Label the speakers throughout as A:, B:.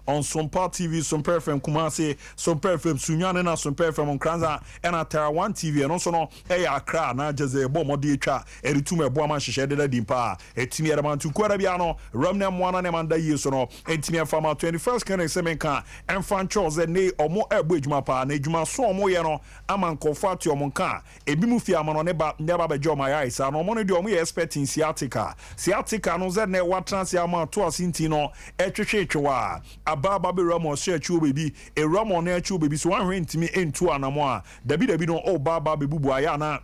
A: on Sompa TV, Sompa FM Kumasi, Sompa FM Sunyane na Sompa FM on Kranza and Tara 1 TV and also no Accra na just a bomb di cha eritume boama hyehyɛ de dimpa etimi eraman tu kwara bia no ramna mwana ne manda yeso no etimi afama 21st kan semenka enfan chose ne omo ebo adwuma pa na adwuma so omo ye no amankofo ati omo nka ebi mu fi amano ne ba bejo my eyes na omo ne de omo ye expecting sciatica no ze ne watransi ama to asinti no etwetwetwa ababa be ramo searchu baby e ramo na echu baby so wan ntimi entu anamo a dabi no o baba be bubu aya na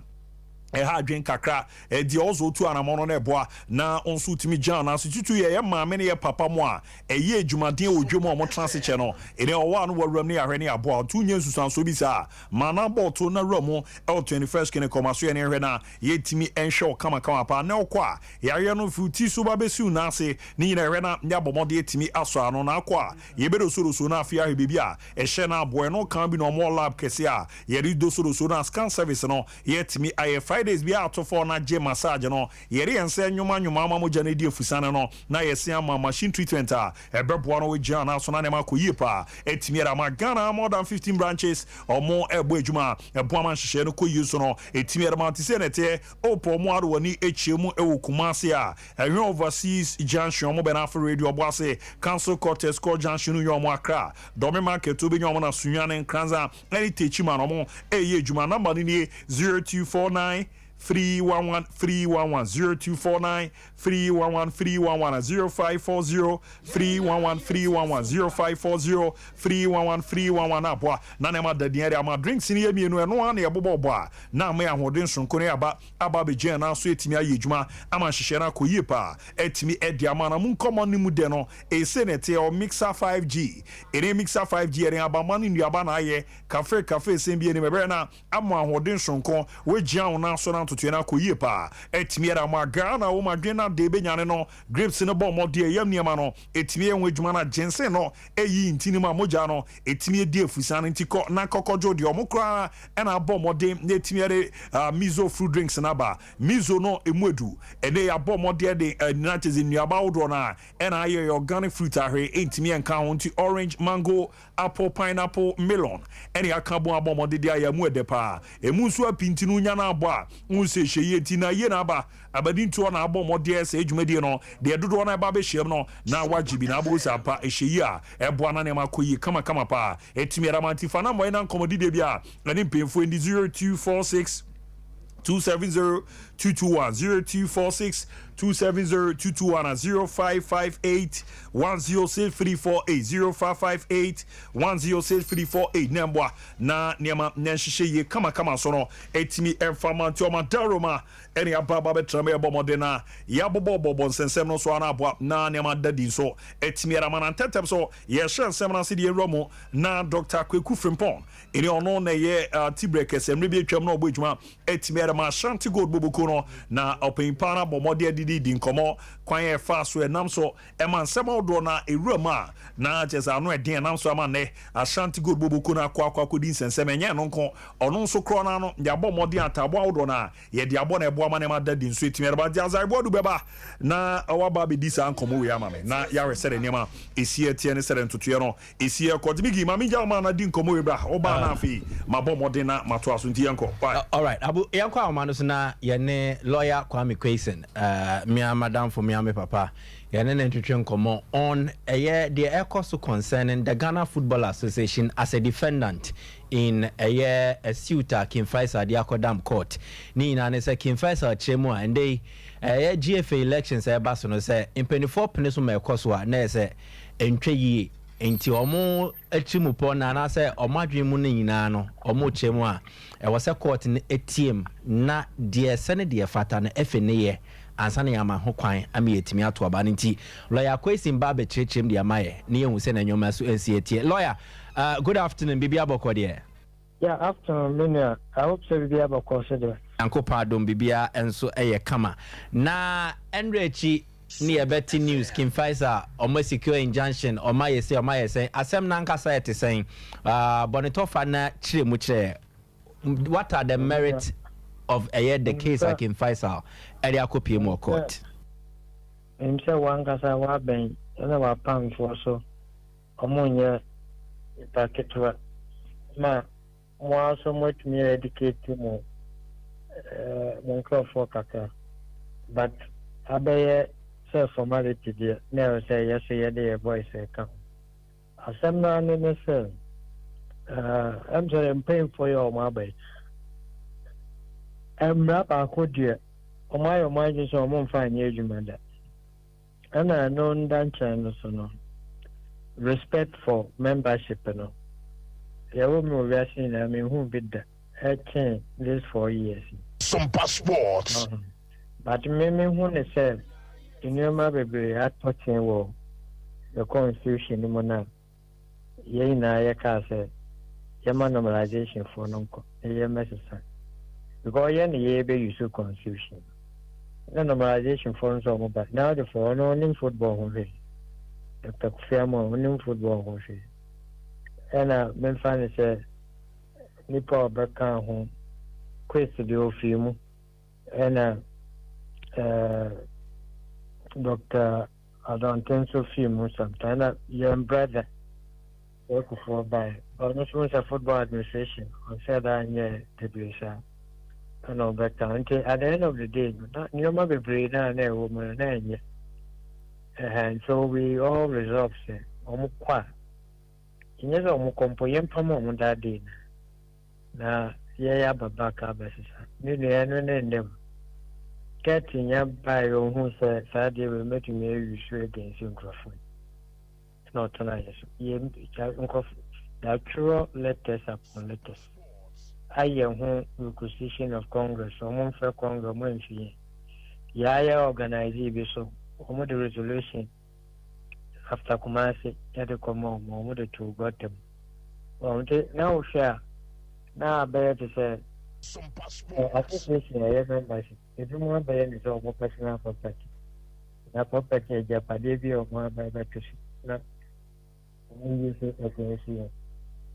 A: ha dwen kakra di ozo tu anamono na eboa na onso timi jana so tutu ye maame ne ye papa mo a eye adwumaden odwom o mo transe che no ene owa no waram ne ahwe ne aboa tu nye nsusan so bi sa mana boto na ramo el 21st kene komaso ye ne hwe na ye timi enhwe kama pa na okwa ya no futi so ba besu na ase ni nyina hwe na nya bomode timi aso ano na akwa ye be do so na afia hwe bibi a ehye na aboa no kan bi no mo lab kese a ye ri do so na scan service no ye timi IF days be out for na je massage no yeri ense nyuma amamoja na di efusane no na yesi ama machine treatment a ebeboa no we gian na so na nema ko yipa etimi era ma Ghana more than 15 branches or more ebo adwuma ebo ama hyehyɛ no ko yi so no etimi era ma tise nete opo mo aro wani echiemu ewo Kumasi a ehwe overseas junction mo be na for radio boase council quarters core junction yo mo Accra domi market obi nyo mo na Sunyane Nkranza any techima no mo eye adwuma number ni 0249 311 0249 311 0540 311 0540 311 311 abwa na nema da diare ama drinks ni emienu eno an ebobo a na me ahoden sonko ne aba be gen na so etimi aye adwuma ama hyehyɛ na koyie pa etimi edi ama na mun common ni mu de no e senete o mixer 5G ene mixer 5G ene aba man ni aba na aye cafe sembi ene mebere na ama ahoden sonko we gian na so na tutu na koyie pa etimi era ma Ghana wo madwen na de benyane no grapes ne bɔ mɔde yam niema no etimi enwe adwuma na jensen no eyi ntini ma moja no etimi edi afusane ntiko na kokojo de omukra na bɔ mɔde na etimi ere mizo fruit drinks na ba mizo no emuedu ene ya bɔ mɔde de na tezi nuaba wodo na na aye organic fruit ahwe etimi enka ho nti orange mango apple pineapple melon ene aka bo abɔ mɔde de ayamu ede pa emu nso apinti no nya na abɔ a unse hye ti na ye na aba abadinto na abɔ mɔde se adwumadi no de dodo na ba be hyem no na wajibi na abo sapa ehyi a eboa na ne makoyi kama pa etimi ramanti fa na mo na nkomodi de bia na ne mpemfo ndi 0246 270 221 0246 270 221 0558 106348 0558 106348 nembwa na niema nhyehye ye kama so no etimi enfamanti o madaroma ene ababa betrame ebomode na ya bobo nsensem no so ana aboa na niema dadi so etimi ramana tetem so ye hye nsem na se de ewromo na Dr. Kweku Frimpong ene ono na ye tibrek semre bi atwam na obo adwuma etimi ma Shanti Gold Boboko no na opimpa na bomode di nkomo kwan ye fa so enam so eman nsem odo na ewrama na jesa no eden enam so ama ne Shanti Gold Boboko na akwa di nsensem enye no nko ono nso kro na no de abomode atabo odo na ye de abo na ebo ama ne ma dadi nso etimi ba dia zai bodu beba na awaba be disa nkomo we ama me na ya resere nema esie tie ne sere ntoto no esie kodimigi ma minja ma na di nkomo we bra oba na afi ma bomode na mato aso nti yanko
B: all right abu yanko amano na yene lawyer Kwame Kwesen mia madam for mia me papa yene ntwetwe nkomo on the ecoso concerning the Ghana Football Association as a defendant in a suit King Faisal the Akodam court ni na ne se King Faisal chemu and they GFA elections e baso no se impenifo peneso ma ekoso a na se entwe yi enti omo achimupo na na se omadwemu ne nyina no omo chemu a e wose court ne ATM na de sene de fata na FNE ye ansane yama ho kwan ami etimi ato aba nti lawyer Kwesi mba be chechem de amaye ne yehu se na nyoma so NCAT lawyer good afternoon bibi aboko de
C: yeah afternoon Minia I hope so bibi aboko so de
B: anko pardon bibia enso eye kama na enrechi ni ebeti news King Faisal omo secure injunction omo yese asem na nkasa yete sen bonitofa na chire mu chire what are the merits of the case like King Faisal area copy more court
C: himself one kasa wa ben na wa pam for so omunye paketwa ma mo also much me educate mo for kaka but abaye self formality there never say yes the voice come asemna ne say I'm sorry I'm paying for your mobile I'm not a could my just on fine age and I know that channel so no respect for membership no yeah we are seeing I mean who bid that this 4 years
A: some passports
C: but me who say in your mother be at touching war the constitution no na ye na ya ka say yama normalization for no ye necessary because ye be use constitution the normalization for so but now the for no football home the firm no football home and men find say nipa beka ho quest the offimu and Dr. I don't think so film sometimes young brother work for by almost a football administration on said I the place and all that time at the end of the day you might be brave and a woman and so we all resolve say omukwa inyezo omukompoyem pamo that day na yeah baba ka besisa ni ne getting up by your who said Saturday will make me use against microphone. It's not tonight. The true letters upon letters. I am home requisition of Congress, or one for Congress, Yaya organize so, almost the resolution after Kumasi, Yadikomo, Momo to got them. Well, now share. Now I bear to say.
A: Some passports.
C: If you want to buy any personal property, na property Japan or more by to not use it as a CEO.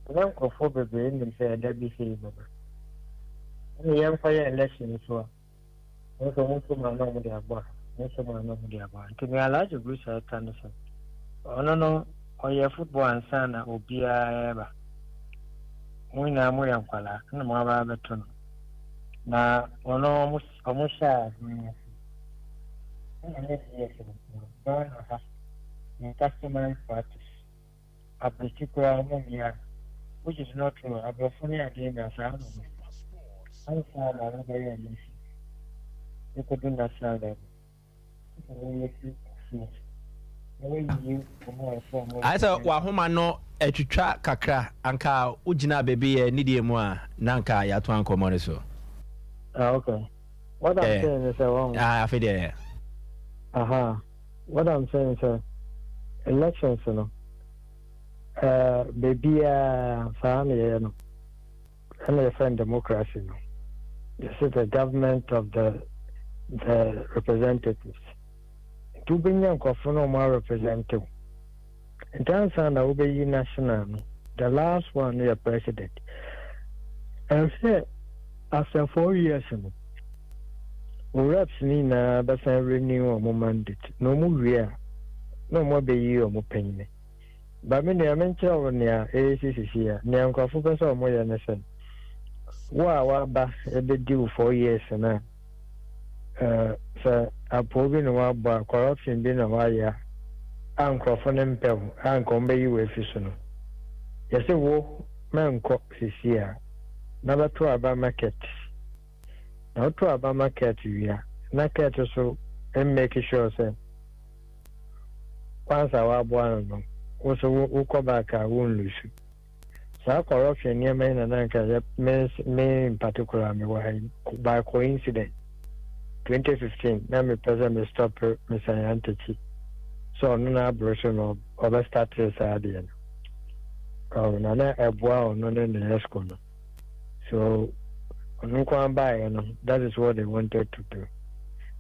C: One of four baby in say that be savable. Only young fire election so. Also, most of my normal they are bought. Most of my normal they are bought. To me, a large group I can say. Oh no, or your football and sana or be ever. We know more than Kuala, no more about it. Na ono omusha customer practice a particular year which is not true abrofonia again as I don't know very easy you could do that sound
B: I said wahoma no etwitwa kakra anka ugina bebe nidie mu a nanka yato ankomo ne so.
C: Okay. What I'm saying is
B: I feel there.
C: What I'm saying is elections, you know. Baby, family, you know. And a friend democracy, you know. This is the government of the representatives. To bring young no more representative. In terms of the Ube national, the last one, your president. And say, after 4 years, reps Nina, but I renew or mandate. No more, no more be you or more pain. But many are mentioned on your ACC here, near focus on more than a son. Wow, back a bit due 4 years and sir, a proven about corruption being a wire, uncle for them, uncle may you with you. Yes, a war, man, cock this year. Number 2 about market. Now 2 about market yeah. Market also and making sure say once our one also will come back I won't lose. So corruption near men and anchor men in particular by coincidence 2015 now me present me stop me scientific. So no aberration of other status idea. Nana a boy no in the school. So, that is what they wanted to do.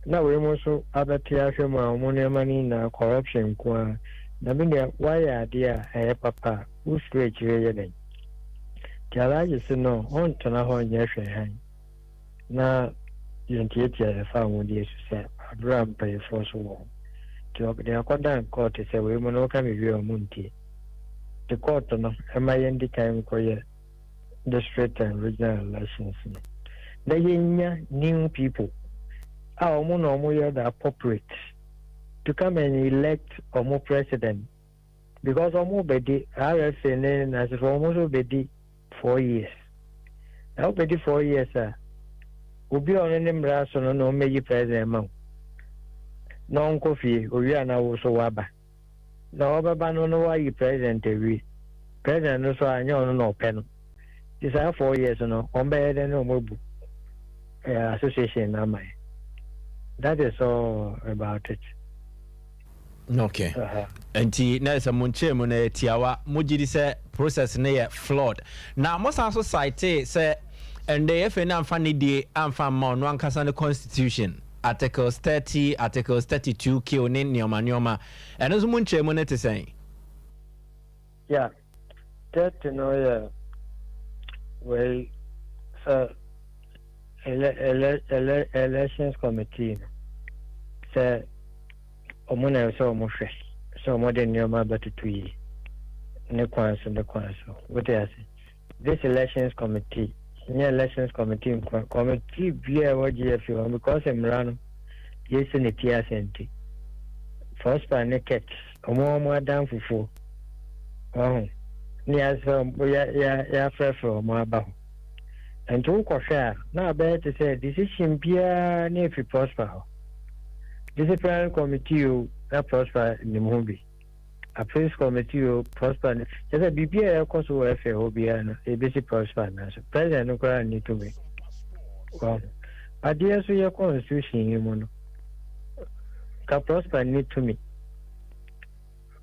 C: Now we also other tiafema money na corruption kwa. Na mimi why idea papa who straight here. Jalaji se no on tana ho nyehwe han. Na yentiatia fa wodi se Abraham pay for so. To the accordant court say we mo no ka me wi omunti. the court no am I indicating district and regional elections. They new people. Our mono that appropriate to come and elect or more president because almost be RFN as if almost be 4 years. Now be 4 years, sir. Will be on any brass on no major president. No coffee, we are now also waba. No, Baba, no, why you president every president, no, so I know no pen. This are 4 years, no, on better than no more association. That is all about it.
B: Okay. Enti na esa munche mu na tiawa mujidi se process na ye flawed. Na mo san so cite se ende efe na amfa ne die amfa ma no ankasa ne constitution articles 30 articles 32 ki oni nioma eno so munche mu ne te sen.
C: Yeah. That no yeah. Well, so elections committee say omuna so mo hwe so mo de nyoma batutu yi ne kwanso what I say this elections committee committee bia wa GF because emrano yes ne tia senti first pan net omo adam fufu ni aso ya frefro mo aba and to kwhwa na be to say decision bia na if prosper disciplinary committee that prosper in the movie. A police committee prosper. Just a BPA course will have a basic prosper. President no need to be. Well, but dear, so your constitution, you know, can prosper need to me.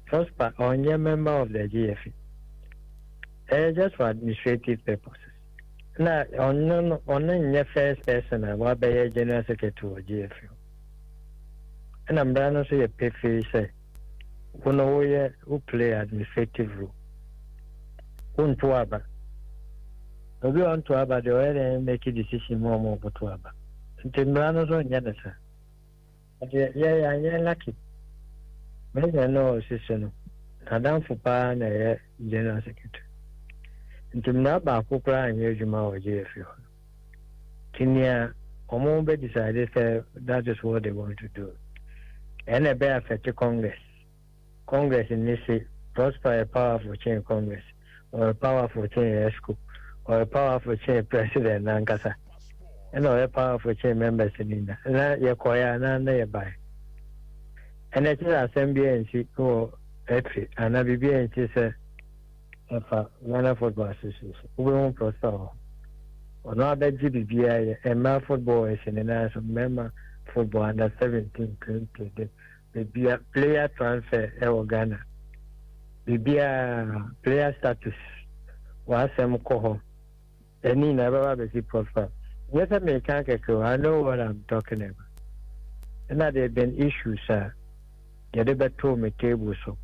C: Prosper on your member of the GFE. Just for administrative purposes. Now, on your first person, I will be a general secretary of GFE. And I'm done also a pay fee say who play administrative role. To Aba. We on to Aba the way make a decision more to Aba. And Timbrano's on Yanasa. Yeah, I'm lucky. Maybe I know sister. I down for Pan general secretary. And Timbraba Kukra and Yajuma or JFU. Tinia Omombe decided that is what they want to do. And a bear affect Congress. Congress in this prosper a powerful change Congress, or a powerful change ESCO, or a powerful change President Nankasa, and or a powerful change members in India. And that you acquire nearby. And it is assembly and see go entry, and I be and she said, Ghana Football Association. We won't prosper. Or not that GBBI, and my football is in the national member. Football under 17 20 be a player transfer Ghana be a player status was some coho any never be profile. Yes, I may can't I know what I'm talking about. And that there have been issues, the debate told me table so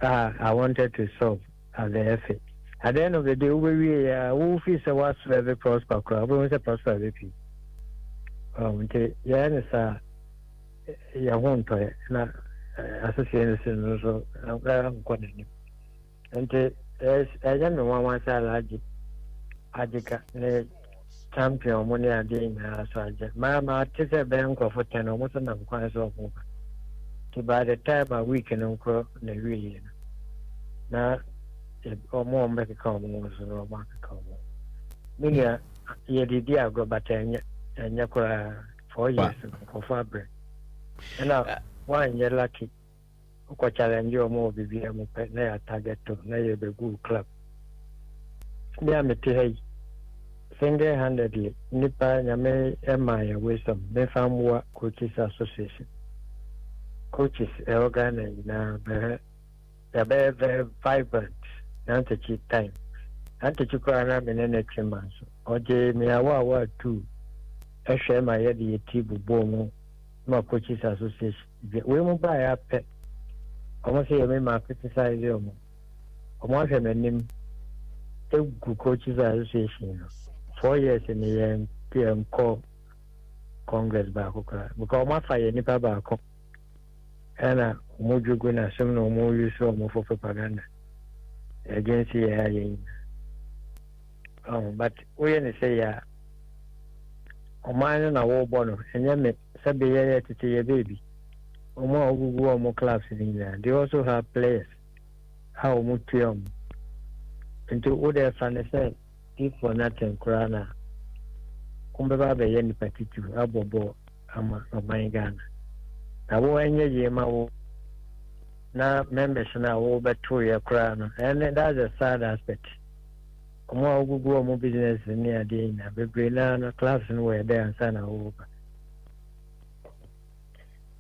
C: I wanted to solve at the effort. At the end of the day, we who feels was very prosper crowd, we want to prosper people. Yeah, ya won't na association so I'm quite and as I don't know one side Ajika champion money and doing so Mama take a bank of 10 almost and I'm quite so to by the time a week and uncle the really now or more make a common or market common. Meaning, you go back and you 4 years for fabric. And now, one you're lucky. Who challenge you more BBM near target to near the good club. Yamity single handedly, Nipa Yame Emma Wisdom, Nefamwa Coaches Association. Coaches organized now, they're very vibrant, not a cheap time. And to Chukwara in any 3 months. Or Jamie Awa too. I share my head the Tibu Bomo, my Coaches Association. We will buy a pet. Almost say, I may criticize you. Almost a name. Coaches Association 4 years in the end, PM call Congress back because my fire nipa back and Mojo Guna, some no more use of for propaganda. agency here. But we only say mine na wo bono enye me sabe ye tete ye baby omo ogugu omo clubs in there. They also have players how mutuum into other fan say if for nothing krana kumbe ba be ye ni patitu abobo ama Ghana na wo enye ye ma wo na members na wo beto ye krana, and that's a sad aspect. Omo ogugu omo business ni ade na bebre na clubs no were there and sana over.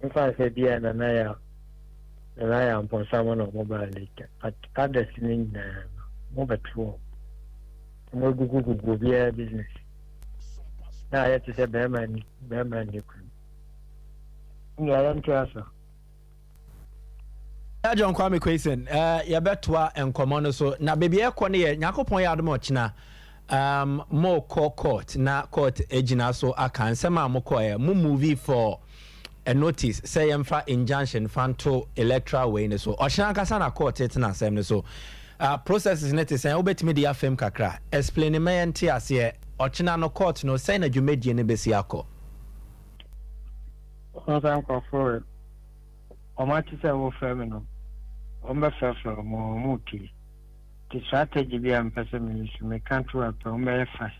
C: In fact, say dia na ya upon someone of mobile league. But others in mobile tour. Omo ogugu bia business. Na ya to say beman you can. Ya am trust.
B: John Kwame Kwesen ya betwa enkomo no so na baby ekọ ne ye Nyakopon ya adom ochina mo court na court ejina so aka nsema amokọ mo movie for a notice say yemfa injunction fanto electoral way ne so ochina kasa na court etina asem ne so processes net say obetimi de afem kakra explain me ente ase ochina no court no say na dwumedie ne besi akọ
C: Thank for Omati say wo fem no Omba fafa mo muti. The strategy be am person me can't work omba fast.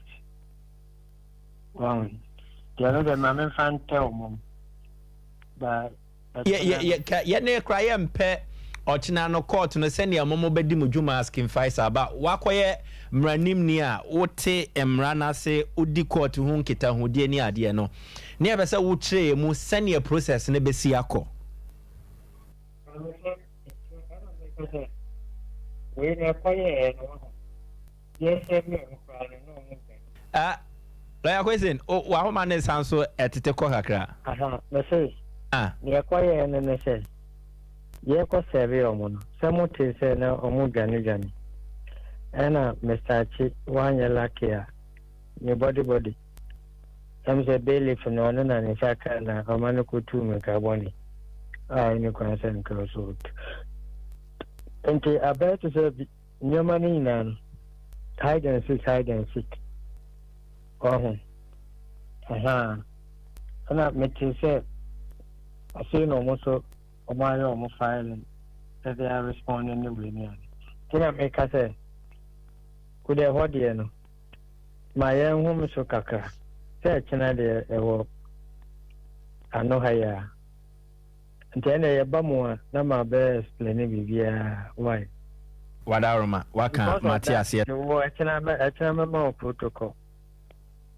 C: One. The other man fan tell mom. But
B: yeah ne cry mpe ochina no court no send ya momo bedi mudwuma asking Faisal ba wakoye mranim ni a wote emrana se odi court hu nkita hu de ni ade no ne e be se wo kire mu send ya process ne besi akọ
C: we na kwaye no yes me
B: Lawyer Kwesen wa ho man sanso etete ko kakra
C: me say ne kwaye no ne say ye ko serve omo no se mo te se na omo gani ena Mr. Chi wanya lakia ni body some say bailiff no na ne saka na omano ko tu me ka boni ni kwa sen cross road. Enti about to say nyamani nan hide and seek. Oh. Ana metin say I say no more so omayo mo file that they are responding the way ni. Kina make us say could they hold you no. My young woman so kakra. Say china de ewo ano haya. Then I bamu na ma be explain bibia why
B: wadaroma waka Matias ye
C: no achana ma protocol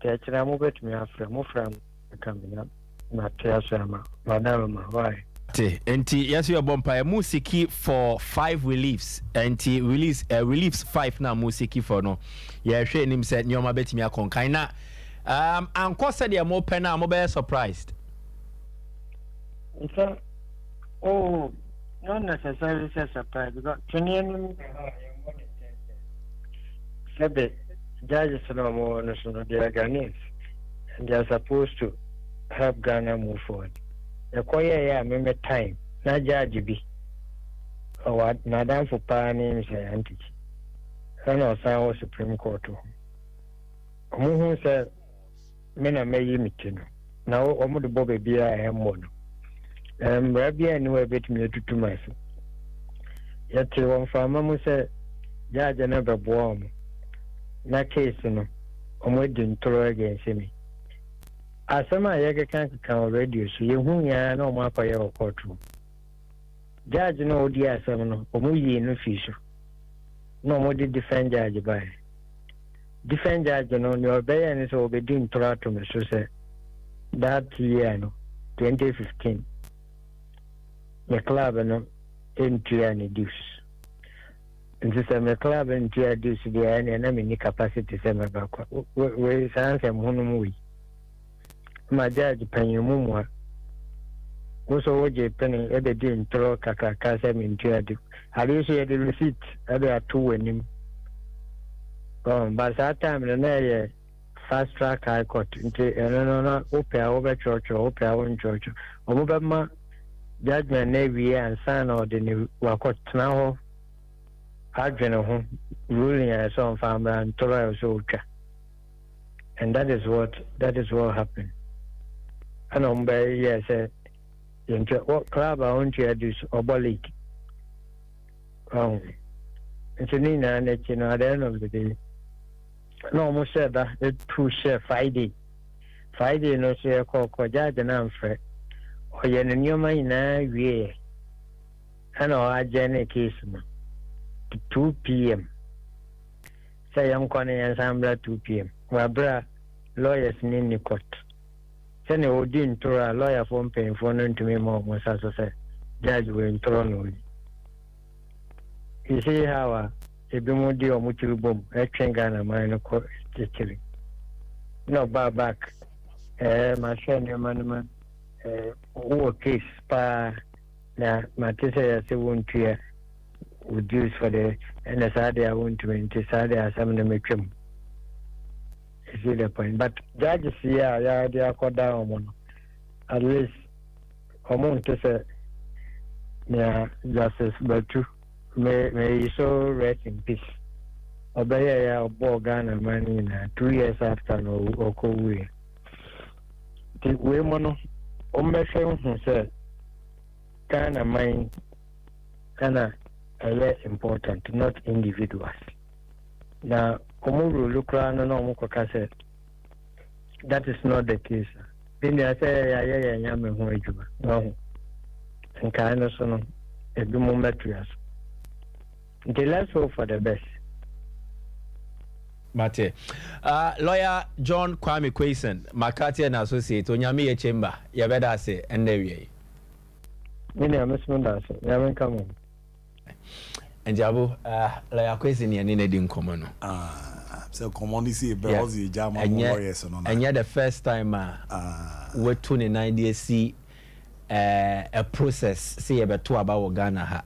C: te achana mo betumi afra mo from kamina Matias ama wadaroma why
B: enti yes you bompa musiki for 5 reliefs enti reliefs 5 na musiki for no ye hwe nim se nyoma betumi akonkan na anko said ye mo pe na mo be surprised
C: oh, not necessarily a surprise because Kenyan judges no more national they are Ghanaians and they are supposed to help Ghana move forward. The choir remember time, not judge be or what Madame for Pani say auntie. And also Supreme Court. Who said Mena may meeting now almost the Bobby Beer I am one. Rabbi and we bet me to myself. Yet, one farmer said, Judge never warm. Na case, no, didn't throw against me. As some I can't count radio, so you whom ya no more for your courtroom. Judge no dear seven, or we no fish. No more did defend Judge by. Defend Judge on your bayon is over didn't throw to me, so said that year, no, 2015. The club no entry and dues. And so the club entry dues the enemy capacity sema back. We sans and one my judge penny mumwa. Also what you penny ever didn't throw kaka sem entry do. I usually the receipt other 2 when him. But that time the fast track high court into no open over church or open church. Over judgment Navy and son or the new Wakot now adwene ho ruling as on family and toro so twa. And that is what happened. And on by yes, what club I want to do Obo League. It's a Nina and at the end of the day. No, almost said that it push Friday. Friday, no, say a call judge and I'm fret. Or you're in your mind now, yeah. And I journey case 2 p.m. Say I'm calling ensemble 2 p.m. Wabra lawyers in the court. Send a Odin to a lawyer phone paying for none to me more, was as I said, judge will in Toronto. You see how a bimodi or mutual boom, a changana minor court teaching. No, back. My friend, your man, case, pa, na, my teacher, I won't hear, would use for the NSAD, I won't to intercede as some of them make him. You see the point. But judges, yeah, they are called down one. At least, among to say, yeah, justice, but true. May you so rest in peace. Obey ya Ghana money in 2 years after no Okowe. The women who said Ghana mind Ghana less important, not individuals. Now, Komuru Lukra no said that is not the case. Then I say, yeah, no. And kind of so a bit more materials. Let's hope for the best.
B: Mate. Lawyer John Kwame Quayson, McCarthy and Associate, Onyami Chamber, Yabeda say, and there we
C: are. Miss Mundas, you haven't come on.
B: And Jabu, Lawyer Quayson, and in a common.
A: So, common see, Belzi, German warriors,
B: and yet the first time we're 29 days see a process, say about 2 about Ghana.